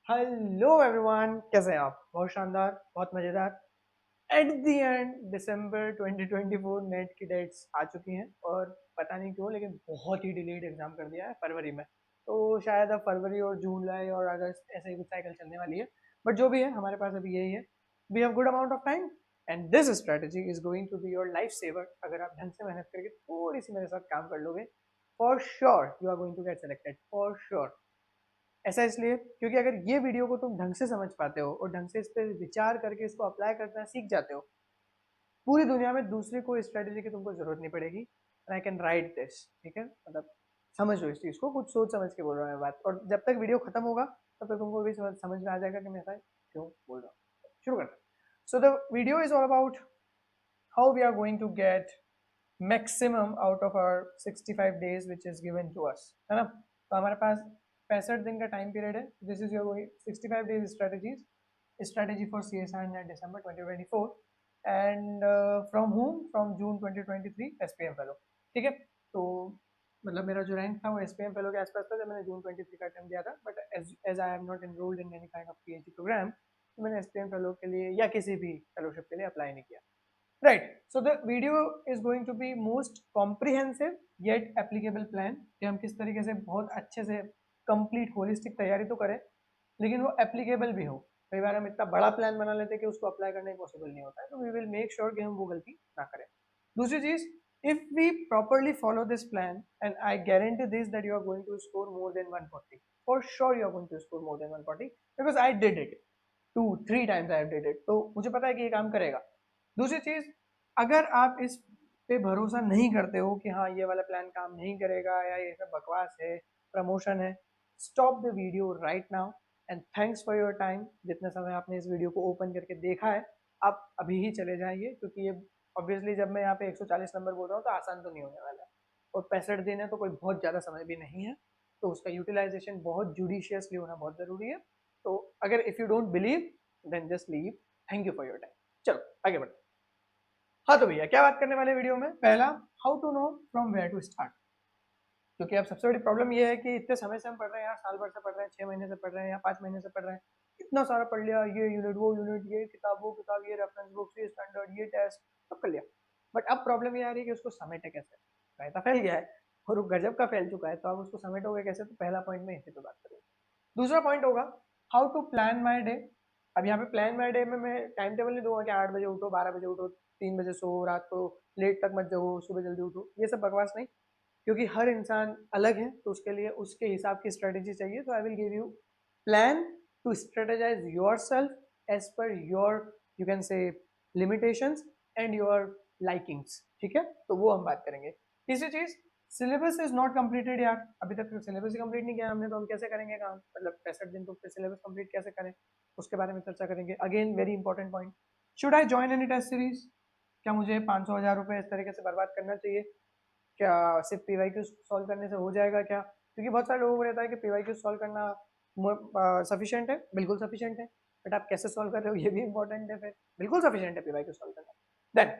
Hello everyone, कैसे हैं आप? बहुत शानदार, बहुत मजेदार। At the end December 2024 net की डेट्स आ चुकी हैं और पता नहीं क्यों लेकिन बहुत ही डिलेड एग्जाम कर दिया है फरवरी में। तो शायद अब फरवरी और जुलाई और अगस्त ऐसे ही कुछ साइकिल चलने वाली है। बट जो भी है हमारे पास अभी यही है। We have good amount of time and this strategy is going to be your life saver. अगर आप ढंग से मेहनत करके थोड़ी सी मेरे साथ काम कर लोगे, for sure you are going to get selected, for sure. ऐसा इसलिए क्योंकि अगर ये वीडियो को तुम ढंग से समझ पाते हो और ढंग से इस पर विचार करके इसको अप्लाई करना सीख जाते हो, पूरी दुनिया में दूसरी कोई स्ट्रेटेजी की तुमको जरूरत नहीं पड़ेगी। आई कैन राइट दिस, ठीक है? मतलब समझ लो इस चीज को, कुछ सोच समझ के बोल रहा हूँ मैं बात। और जब तक वीडियो खत्म होगा तब तक तुमको भी समझ में आ जाएगा कि मैं ऐसा क्यों बोल रहा हूँ। शुरू करते हैं। So the video is all about how we are going to get maximum out of our 65 days which is given to us, है ना? तो हमारे पास 65 दिन का टाइम पीरियड है। This is your 65 days strategies, strategy for CSR net December 2024 and from home from June 2023 SPM fellow. ठीक है? तो मतलब मेरा जो रैंक था वो SPM फेलो के आसपास था जब मैंने जून 23 का अटेम्प्ट दिया था। But as I am not enrolled in any kind of PhD programme, तो मैंने SPM फेलो के लिए या किसी भी फेलोशिप के लिए अप्लाई नहीं किया। Right. So the video is going to be most comprehensive yet applicable plan कि हम किस तरीके से बहुत अच्छे से complete holistic तैयारी तो करें लेकिन वो applicable भी हो। कई बार हम इतना बड़ा प्लान बना लेते हैं कि उसको अप्लाई करना पॉसिबल नहीं होता है, तो वी विल मेक श्योर कि हम वो गलती ना करें। दूसरी चीज, if we properly follow this plan and I guarantee this that you are going to score more than 140, for sure you are going to score more than 140 because I did it 2-3 times, I did it. तो मुझे पता है कि ये काम करेगा। दूसरी चीज, अगर आप इस पे भरोसा नहीं करते हो कि हाँ ये वाला प्लान काम नहीं करेगा या ये सब बकवास है, प्रमोशन है, stop the video right now and thanks for your time. जितने समय आपने इस वीडियो को ओपन करके देखा है, आप अभी ही चले जाइए, क्योंकि ये ऑब्वियसली जब मैं यहाँ पे 140 नंबर बोल रहा हूँ तो आसान तो नहीं होने वाला है। और 65 दिन है तो कोई बहुत ज़्यादा समय भी नहीं है, तो उसका यूटिलाइजेशन बहुत जुडिशियसली होना बहुत ज़रूरी है। तो अगर if you don't believe then just leave. Thank you for your time. चलो आगे बढ़ते। हाँ तो भैया क्या बात करने वाले वीडियो में? पहला, how to know from where to start. क्योंकि अब सबसे बड़ी प्रॉब्लम ये है कि इतने समय से हम पढ़ रहे हैं यार, साल भर से पढ़ रहे हैं, 6 महीने से पढ़ रहे हैं या 5 महीने से पढ़ रहे हैं, इतना सारा पढ़ लिया, ये यूनिट वो यूनिट, ये किताब वो किताब, ये रेफरेंस बुक्स, ये स्टैंडर्ड, ये टेस्ट, सब कर लिया। बट अब प्रॉब्लम ये आ रही है कि उसको समेटे कैसे। रायता फैल गया है और वो गजब का फैल चुका है, तो आप उसको समेटोगे कैसे? तो पहला पॉइंट में इसी पे बात करूँगा। दूसरा पॉइंट होगा how to plan my day. अब यहाँ पे प्लान माई डे में मैं टाइम टेबल नहीं दूंगा कि 8 बजे उठो, 12 बजे उठो, 3 बजे सो, रात को लेट तक मत जगो, सुबह जल्दी उठो, ये सब बकवास नहीं। क्योंकि हर इंसान अलग है, तो उसके लिए उसके हिसाब की स्ट्रेटेजी चाहिए। तो I will give you plan to strategise yourself as per your, you can say, limitations and your likings. ठीक है? तो वो हम बात करेंगे। तीसरी चीज, सिलेबस इज नॉट कंप्लीटेड यार, अभी तक सिलेबस ही कंप्लीट नहीं किया हमने, तो हम कैसे करेंगे काम? मतलब 65 दिन तो सिलेबस कंप्लीट कैसे करें, उसके बारे में चर्चा करेंगे। Again very important point, should I join any test series? क्या मुझे 500-1000 रुपए इस तरीके से बर्बाद करना चाहिए? क्या सिर्फ PYQ सॉल्व करने से हो जाएगा क्या? क्योंकि बहुत सारे लोगों को रहता है कि PYQ सॉल्व करना सफिशिएंट है। बिल्कुल सफिशिएंट है, बट आप कैसे सॉल्व कर रहे हो ये भी इंपॉर्टेंट है। फिर बिल्कुल सफिशिएंट है PYQ सॉल्व करना। Then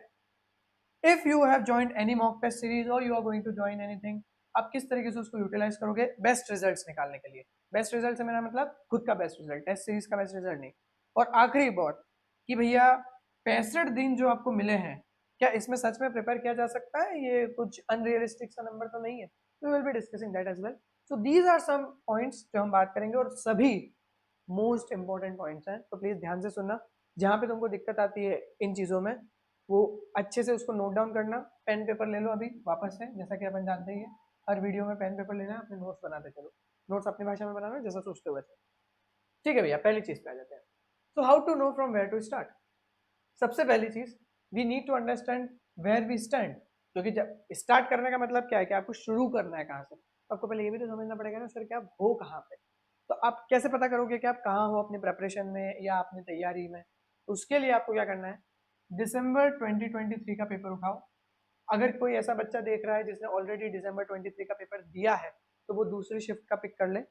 if you have joined any mock test series और you are going to join anything, आप किस तरीके से उसको यूटिलाइज करोगे बेस्ट रिजल्ट्स निकालने के लिए? बेस्ट रिजल्ट से मेरा मतलब खुद का बेस्ट रिजल्ट, टेस्ट सीरीज का बेस्ट रिजल्ट नहीं। और आखिरी बात कि भैया 65 दिन जो आपको मिले हैं, क्या इसमें सच में प्रिपेयर किया जा सकता है? ये कुछ अनरियलिस्टिक सा नंबर तो नहीं है। We will be discussing that as well. So these are some points जो हम बात करेंगे, और सभी मोस्ट इंपॉर्टेंट पॉइंट्स हैं, तो प्लीज ध्यान से सुनना। जहां पे तुमको दिक्कत आती है इन चीजों में, वो अच्छे से उसको नोट डाउन करना। पेन पेपर ले लो अभी वापस से, जैसा कि अपन जानते ही है, हर वीडियो में पेन पेपर लेना, अपने नोट्स बनाते चलो। नोट्स अपनी भाषा में बनाना जैसा सोचते हुए। ठीक है भैया, पहली चीज पे आ जाते हैं। So how to know from where to start. सबसे पहली चीज, we need to understand where we stand. क्योंकि जब स्टार्ट करने का मतलब क्या है कि आपको शुरू करना है कहाँ से, तो आपको पहले ये भी तो समझना पड़ेगा ना सर कि आप हो कहाँ पे। तो आप कैसे पता करोगे कि आप कहाँ हो अपनी प्रिपरेशन में या अपनी तैयारी में? तो उसके लिए आपको क्या करना है, दिसंबर 2023 का पेपर उठाओ। अगर कोई ऐसा बच्चा देख रहा है जिसने ऑलरेडी दिसंबर 23 का पेपर दिया है, तो वो दूसरी शिफ्ट का पिक कर ले।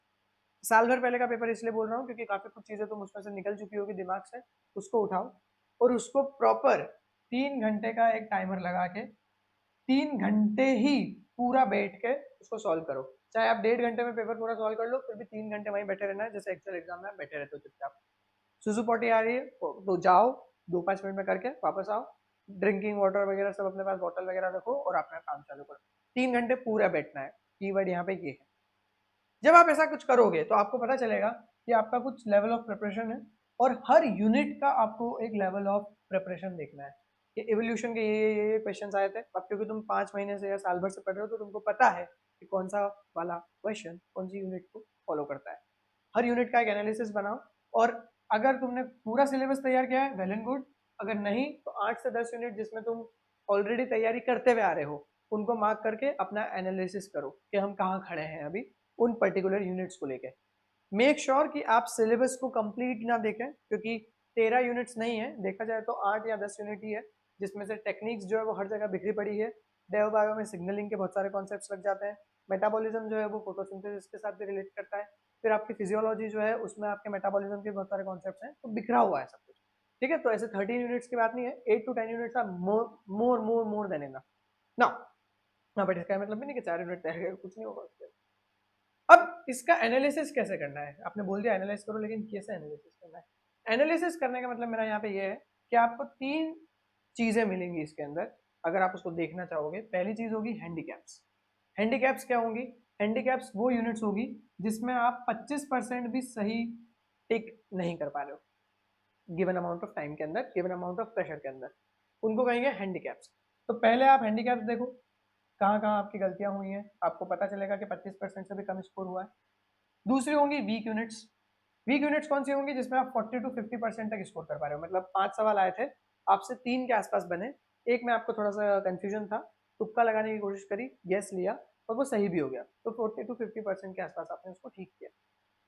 साल भर पहले का पेपर इसलिए बोल रहा हूँ क्योंकि काफी कुछ चीजें तो मुझमें से निकल चुकी होगी दिमाग से। उसको उठाओ और उसको प्रॉपर 3 घंटे का एक टाइमर लगा के 3 घंटे ही पूरा बैठ के उसको सॉल्व करो। चाहे आप 1.5 घंटे में पेपर पूरा सॉल्व कर लो, फिर भी 3 घंटे वहीं बैठे रहना है, जैसे एक्चुअल एग्जाम में आप बैठे रहते हो चुपचाप। सुसुपोटी आ रही है तो जाओ, 2-5 मिनट में करके वापस आओ, ड्रिंकिंग वाटर वगैरह सब अपने पास बॉटल वगैरह रखो और अपना काम चालू करो। 3 घंटे पूरा बैठना है, कीवर्ड यहाँ पे ये है। जब आप ऐसा कुछ करोगे तो आपको पता चलेगा कि आपका कुछ लेवल ऑफ प्रिपरेशन है, और हर यूनिट का आपको एक लेवल ऑफ प्रिपरेशन देखना है कि एवोल्यूशन के ये क्वेश्चंस आए थे। अब क्योंकि तुम 5 महीने से या साल भर से पढ़ रहे हो तो तुमको पता है कि कौन सा वाला क्वेश्चन कौन सी यूनिट को फॉलो करता है। हर यूनिट का एक एनालिसिस बनाओ, और अगर तुमने पूरा सिलेबस तैयार किया है वेल एंड गुड, अगर नहीं तो 8 से 10 यूनिट जिसमें तुम ऑलरेडी तैयारी करते हुए आ रहे हो उनको मार्क करके अपना एनालिसिस करो कि हम कहाँ खड़े हैं अभी उन पर्टिकुलर यूनिट्स को लेके। मेक श्योर कि आप सिलेबस को कंप्लीट ना देखें, क्योंकि 13 यूनिट्स नहीं है, देखा जाए तो 8 या 10 यूनिट ही है, जिसमें से टेक्निक्स जो है वो हर जगह बिखरी पड़ी है। डेव बायो में सिग्नलिंग के बहुत सारे कॉन्सेप्ट्स लग जाते हैं, मेटाबॉलिज्म जो है वो फोटोसिंथेसिस के साथ भी रिलेट करता है, फिर आपकी फिजियोलॉजी जो है उसमें आपके मेटाबॉलिज्म के बहुत सारे कॉन्सेप्ट्स हैं, तो बिखरा हुआ है सब कुछ। ठीक है, तो ऐसे 13 यूनिट्स की बात नहीं है, 8 to 10 units are more more more more than enough ना। ना बट इसका मतलब भी नहीं कि 4 यूनिट तैयार कुछ नहीं होगा उसके। अब इसका एनालिसिस कैसे करना है, आपने बोल दिया एनालाइज करो, लेकिन कैसे एनालिसिस करना है? एनालिसिस करने का मतलब मेरा यहाँ पे ये है कि आपको 3 चीजें मिलेंगी इसके अंदर अगर आप उसको देखना चाहोगे। पहली चीज होगी हैंडीकैप्स। हैंडीकैप्स क्या होंगी? हैंडीकैप्स वो यूनिट्स होगी जिसमें आप 25% भी सही टिक नहीं कर पा रहे हो गिवन अमाउंट ऑफ टाइम के अंदर, गिवन अमाउंट ऑफ प्रेशर के अंदर, उनको कहेंगे हैंडीकैप्स। तो पहले आप हैंडीकैप्स देखो कहाँ कहाँ आपकी गलतियां हुई हैं, आपको पता चलेगा कि 25% से भी कम स्कोर हुआ है। दूसरी होंगी वीक यूनिट्स। वीक यूनिट्स कौन सी होंगी? जिसमें आप 40 to 50% तक स्कोर कर पा रहे हो, मतलब 5 सवाल आए थे, आपसे 3 के आसपास बने, एक में आपको थोड़ा सा कंफ्यूजन था, तुक्का लगाने की कोशिश करी, गेस लिया और वो सही भी हो गया, तो 40 to 50% के आसपास आपने उसको ठीक किया।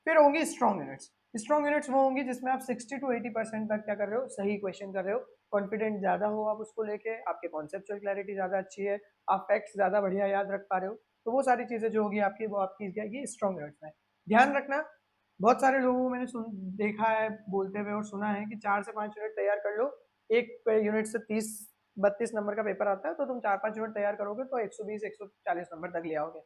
फिर होंगी स्ट्रॉन्ग यूनिट्स। स्ट्रॉन्ग यूनिट्स वो होंगी जिसमें आप 60 to 80% तक क्या कर रहे हो, सही क्वेश्चन कर रहे हो, कॉन्फिडेंट ज्यादा हो आप उसको लेके, आपके कॉन्सेप्चुअल क्लैरिटी ज्यादा अच्छी है, आप फैक्ट्स ज्यादा बढ़िया याद रख पा रहे हो, तो वो सारी चीजें जो होगी आपकी वो आपकी जाएगी स्ट्रॉन्ग यूनिट्स में। ध्यान रखना, बहुत सारे लोगों को मैंने देखा है बोलते हुए और सुना है कि 4 से 5 यूनिट तैयार कर लो, एक यूनिट से 30-32 नंबर का पेपर आता है, तो तुम 4-5 यूनिट तैयार करोगे तो 120-140 नंबर तक ले आओगे।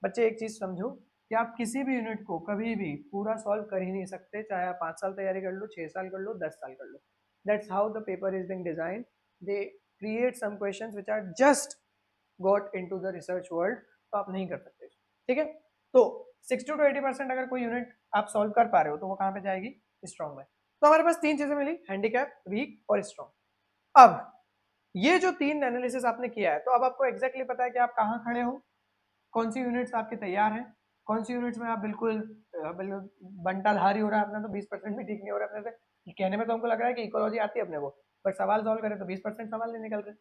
बच्चे एक चीज समझो कि आप किसी भी यूनिट को कभी भी पूरा सॉल्व कर ही नहीं सकते, चाहे आप 5 साल तैयारी कर लो, 6 साल कर लो, 10 साल कर लो। That's how the paper is being designed. They create some questions which are just got into the research world, तो आप नहीं कर सकते। ठीक है, तो 60 to 80% अगर कोई यूनिट आप सॉल्व कर पा रहे हो तो वो कहाँ पे जाएगी? स्ट्रॉन्ग में। तो हमारे पास 3 चीजें मिली, हैंडीकैप, वीक और स्ट्रॉन्ग। अब ये जो 3 एनालिसिस आपने किया है, तो अब आपको एग्जैक्टली पता है कि आप कहाँ खड़े हो, कौन सी यूनिट्स आपके तैयार हैं, कौन सी यूनिट्स में आप बिल्कुल बिल्कुल बंटाधारी हो रहा है अपना, तो 20% भी ठीक नहीं हो रहा है अपने से। कहने में तो हमको लग रहा है कि इकोलॉजी आती है अपने को, पर सवाल सॉल्व करें तो 20% सवाल नहीं निकल रहे।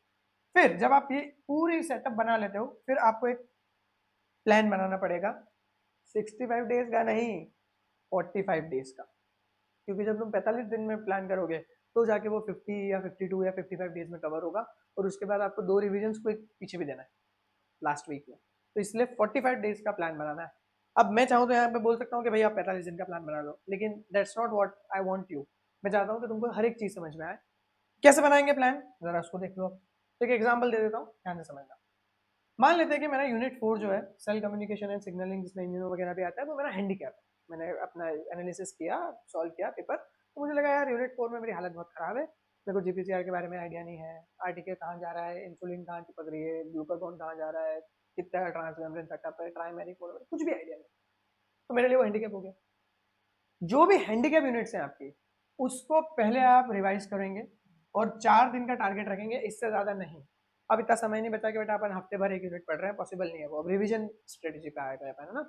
फिर जब आप ये पूरी सेटअप बना लेते हो, फिर आपको एक प्लान बनाना पड़ेगा, 65 डेज का नहीं, 45 डेज का, क्योंकि जब तुम 45 दिन में प्लान करोगे तो जाके वो 50 या 52 या 55 डेज में कवर होगा, और उसके बाद आपको 2 रिविजन्स को एक पीछे भी देना है लास्ट वीक में, तो इसलिए 45 डेज का प्लान बनाना है। अब मैं चाहूँ तो यहाँ पे बोल सकता हूँ कि भाई आप 45 दिन का प्लान बना लो, लेकिन that's not what I want you. मैं चाहता हूँ कि तुमको हर एक चीज समझ में आए। कैसे बनाएंगे प्लान, जरा उसको देख लो। तो एक एग्जाम्पल दे देता हूँ, ध्यान से समझना। मान लेते हैं कि मेरा यूनिट 4 जो है सेल कम्युनिकेशन एंड सिग्नलिंग, जिसमें इम्यूनो वगैरह भी आता है, वो मेरा हैंडीकैप है। मैंने अपना एनालिसिस किया, सॉल्व किया पेपर, तो मुझे लगा यार यूनिट 4 में मेरी हालत बहुत खराब है, मेरे को जीपीसीआर के बारे में आइडिया नहीं है, आरटीके कहाँ जा रहा है, इंसुलिन कहाँ चिपक रही है, ग्लूकागॉन कहाँ जा रहा है, कितना ट्रांसमेम्ब्रेन सेटअप है, ट्राइमेरिक कुछ भी आइडिया नहीं, तो मेरे लिए वो हैंडीकैप हो गया। जो भी हैंडीकैप यूनिट्स हैं आपकी, उसको पहले आप रिवाइज करेंगे और 4 दिन का टारगेट रखेंगे, इससे ज्यादा नहीं। अब इतना समय नहीं बचा कि बेटा अपन हफ्ते भर एक यूनिट पढ़ रहे हैं, पॉसिबल नहीं है वो, अब रिवीजन स्ट्रेटेजी पे आएगा है ना।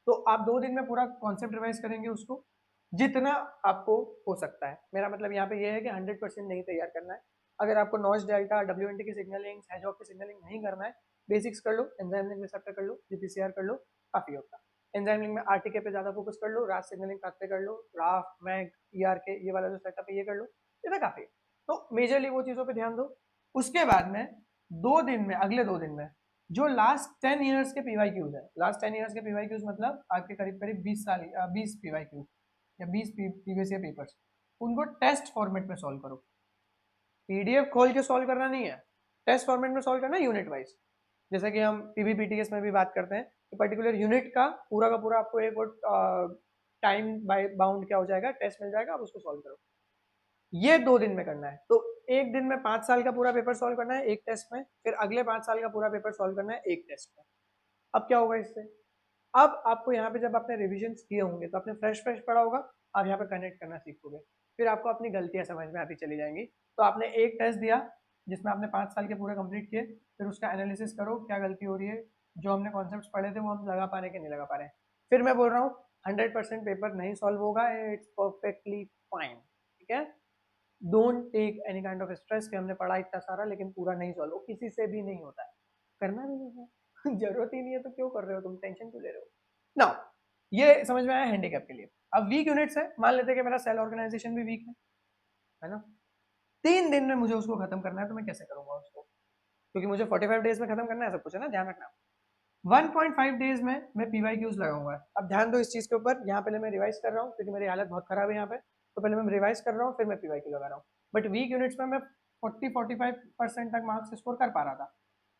तो आप 2 दिन में पूरा कॉन्सेप्ट रिवाइज करेंगे उसको, जितना आपको हो सकता है। मेरा मतलब यहाँ पे ये है कि 100% नहीं तैयार करना है। अगर आपको नॉइज डेल्टा, डब्ल्यूएनटी की सिग्नलिंग, हैजॉक की सिग्नलिंग नहीं करना है, बेसिक्स कर लो, एंजाइम लिंक रिसेप्टर कर लो, जीपीसीआर कर लो, काफी होता है। एंजाइम लिंक में आरटीके पे ज्यादा फोकस कर लो, रास सिग्नलिंग पाथवे कर लो, राफ मैग ईआरके ये वाला जो सेटअप है ये कर लो, इतना काफी है। तो मेजरली वो चीजों पे ध्यान दो। उसके बाद में 2 दिन में, अगले 2 दिन में जो लास्ट 10 ईयर्स के पीवाईक्यूज है, लास्ट 10 ईयर्स के पीवाईक्यूज मतलब आपके करीब करीब 20 साल, 20 पीवाईक्यू या 20 प्रीवियस ईयर पेपर्स, उनको टेस्ट फॉर्मेट में सॉल्व करो। पीडीएफ खोल के सॉल्व करना नहीं है, टेस्ट फॉर्मेट में सॉल्व करना है यूनिट वाइज। जैसे कि हम पीबीपीटीएस में भी बात करते हैं कि पर्टिकुलर यूनिट का पूरा आपको एक टाइम बाउंड क्या हो जाएगा, टेस्ट मिल जाएगा, आप उसको सॉल्व करो। ये 2 दिन में करना है, तो एक दिन में 5 साल का पूरा पेपर सॉल्व करना है एक टेस्ट में, फिर अगले 5 साल का पूरा पेपर सॉल्व करना है एक टेस्ट में। अब क्या होगा इससे, अब आपको यहाँ पे जब आपने रिविजन किए होंगे तो आपने फ्रेश फ्रेश पढ़ा होगा, आप यहाँ पे कनेक्ट करना सीखोगे, फिर आपको अपनी गलतियां समझ में आती चली जाएंगी। तो आपने एक टेस्ट दिया जिसमें आपने 5 साल के पूरे कंप्लीट किए, फिर उसका एनालिसिस करो क्या गलती हो रही है, जो हमने कॉन्सेप्ट पढ़े थे वो हम लगा पा रहे हैं कि नहीं लगा पा रहे हैं। फिर मैं बोल रहा हूँ 100% पेपर नहीं सॉल्व होगा, इट्स परफेक्टली फाइन, ठीक है। Don't take any kind of stress कि हमने पढ़ा इतना सारा लेकिन पूरा नहीं सॉल्व हो, किसी से भी नहीं होता है, करना भी नहीं है जरूरत ही नहीं है तो क्यों कर रहे हो तुम, टेंशन क्यों ले रहे हो। नाउ ये समझ में आया हैंडीकैप के लिए। अब वीक यूनिट्स है, मान लेते हैं कि मेरा सेल ऑर्गेनाइजेशन भी वीक है ना, 3 दिन में मुझे उसको खत्म करना है, तो मैं कैसे करूंगा उसको, क्योंकि मुझे 45 डेज में खत्म करना है, सब कुछ है ना, ध्यान रखना। 1.5 डेज में मैं पीवाईक्यूज लगाऊंगा। अब ध्यान दो इस चीज के ऊपर, यहाँ पहले मैं रिवाइज कर रहा हूँ क्योंकि मेरी हालत बहुत खराब है यहाँ पे, तो पहले मैं रिवाइज कर रहा हूँ फिर मैं पीवाईक्यू लगा रहा हूँ। बट वीक यूनिट्स में मैं 40-45% तक मार्क्स स्कोर कर पा रहा था,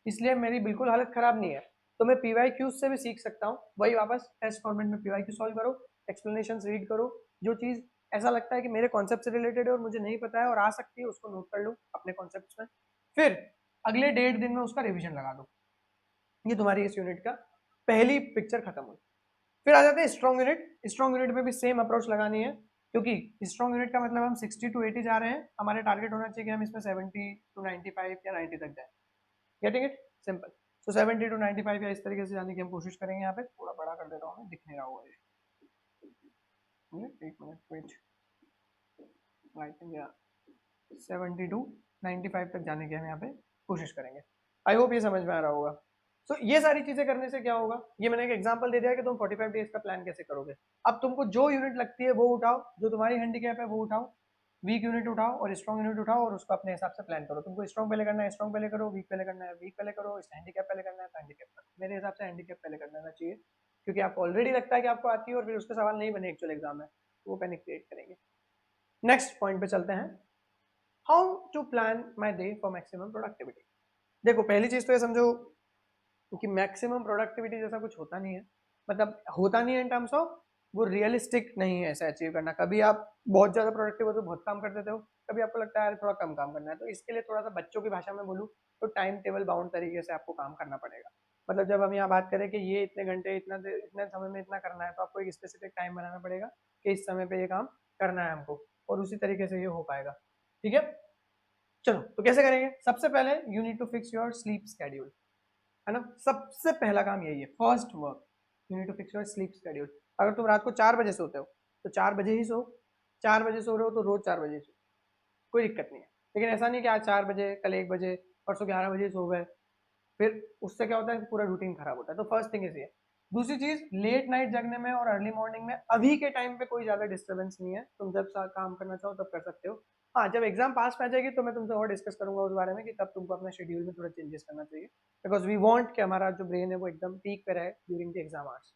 इसलिए मेरी बिल्कुल हालत खराब नहीं है। तो मैं पीवाईक्यूज से भी सीख सकता हूँ, वही वापस टेस्ट फॉर्मेट में पीवाईक्यू सॉल्व करो, एक्सप्लेनेशन रीड करो, जो चीज ऐसा लगता है कि मेरे कॉन्सेप्ट से रिलेटेड है और मुझे नहीं पता है और आ सकती है, उसको नोट कर लो अपने कॉन्सेप्ट में, फिर अगले 1.5 दिन में उसका रिविजन लगा दो। ये तुम्हारी इस यूनिट का पहली पिक्चर खत्म हुई। फिर आ जाते हैं स्ट्रॉन्ग यूनिट। स्ट्रॉन्ग यूनिट में भी सेम अप्रोच लगानी है, क्योंकि स्ट्रॉन्ग यूनिट का मतलब हम 60 to 80 जा रहे हैं, हमारे टारगेट होना चाहिए कि हम इसमें 70 to 95 या 90 तक जाए। Getting it, simple. So 70 to 95 या इस तरीके से जाने की हम कोशिश करेंगे। यहाँ पे थोड़ा बड़ा कर देता हूँ, दिख नहीं रहा होगा ये, एक मिनट वेट, आई थिंक या 70 to 95 तक जाने की हम यहाँ पे कोशिश करेंगे। आई होप ये समझ में आ रहा होगा। सो ये सारी चीजें करने से क्या होगा, ये मैंने एक एग्जांपल दे दिया कि तुम 45 डेज का प्लान कैसे करोगे। अब तुमको जो यूनिट लगती है वो उठाओ, जो तुम्हारी हैंडीकैप है वो उठाओ, वीक यूनिट उठाओ और स्ट्रॉन्ग यूनिट उठाओ और उसको अपने हिसाब से प्लान करो। तुमको स्ट्रॉन्ग पहले करना है स्ट्रॉन्ग पहले करो, वीक पहले करना है वीक पहले करो, हैंडीकैप पहले करना है तो हैंडीकैप करो। मेरे हिसाब से हैंडीकैप पहले कर लेना चाहिए, क्योंकि आपको ऑलरेडी लगता है कि आपको आती है और फिर उसके सवाल नहीं बने एक्चुअल एग्जाम में, तो वो पैनिक क्रिएट करेंगे। नेक्स्ट पॉइंट पे चलते हैं, how to plan my day for maximum productivity. देखो पहली चीज तो ये समझो, क्योंकि मैक्सिमम प्रोडक्टिविटी जैसा कुछ होता नहीं है, मतलब होता नहीं है इन टर्म्स ऑफ वो रियलिस्टिक नहीं है ऐसा अचीव करना। कभी आप बहुत ज्यादा प्रोडक्टिव हो तो बहुत काम कर देते हो, कभी आपको लगता है थोड़ा कम काम करना है, तो इसके लिए थोड़ा सा बच्चों की भाषा में बोलूँ तो टाइम टेबल बाउंड तरीके से आपको काम करना पड़ेगा। मतलब जब हम यहाँ बात करें कि ये इतने घंटे इतने समय में इतना करना है, तो आपको एक स्पेसिफिक टाइम बनाना पड़ेगा कि इस समय पे ये काम करना है हमको, और उसी तरीके से ये हो पाएगा। ठीक है, चलो तो कैसे करेंगे। सबसे पहले you need to fix your sleep schedule, है ना, सबसे पहला काम यही है, first work, you need to fix your sleep schedule. अगर तुम रात को 4 बजे सोते हो तो 4 बजे ही सो, 4 बजे सो रहे हो तो रोज 4 बजे सो, कोई दिक्कत नहीं है। लेकिन ऐसा नहीं कि आज 4 बजे, कल 1 बजे, परसों 11 बजे सो गए, फिर उससे क्या होता है पूरा रूटीन खराब होता है। तो फर्स्ट थिंग इज ये। दूसरी चीज, लेट नाइट जगने में और अर्ली मॉर्निंग में अभी के टाइम पे कोई ज्यादा डिस्टर्बेंस नहीं है, तुम जब काम करना चाहो तब कर सकते हो। हाँ, जब एग्जाम पास में आ जाएगी तो मैं तुमसे और डिस्कस करूंगा उस बारे में कि तब तुमको अपने शेड्यूल में थोड़ा चेंजेस करना चाहिए, बिकॉज वी वांट कि हमारा जो ब्रेन है वो एकदम पीक पे रहे ड्यूरिंग द एग्जाम आवर्स।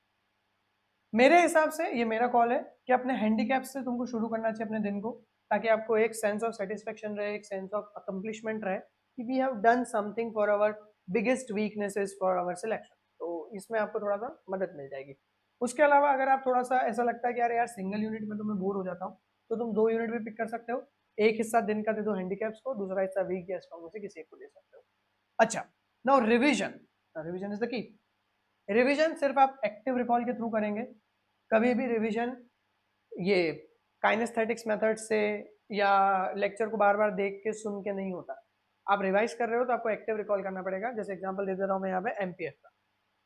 मेरे हिसाब से ये मेरा कॉल है कि अपने हैंडीकैप से तुमको शुरू करना चाहिए अपने दिन को, ताकि आपको एक सेंस ऑफ सेटिस्फेक्शन रहे, एक सेंस ऑफ अकम्पलिशमेंट रहे कि we have done something for our biggest weaknesses for our selection. तो इसमें आपको थोड़ा सा मदद मिल जाएगी। उसके अलावा अगर आप थोड़ा सा ऐसा लगता है कि यार यार सिंगल यूनिट में तो मैं बोर हो जाता हूँ, तो तुम 2 यूनिट भी पिक कर सकते हो। एक हिस्सा दिन का दे दो हैंडीकैप्स को, दूसरा हिस्सा वीक या स्ट्रॉन्ग में से किसी एक को दे सकते हो। अच्छा, now revision, revision is the key. Revision सिर्फ आप एक्टिव रिकॉल के थ्रू करेंगे। कभी भी रिवीजन ये काइनेस्थेटिक्स मेथड से या लेक्चर को बार बार देख के सुन के नहीं होता। आप रिवाइज कर रहे हो तो आपको एक्टिव रिकॉल करना पड़ेगा। जैसे एग्जांपल दे दे रहा हूँ मैं यहाँ पे एमपीएफ का,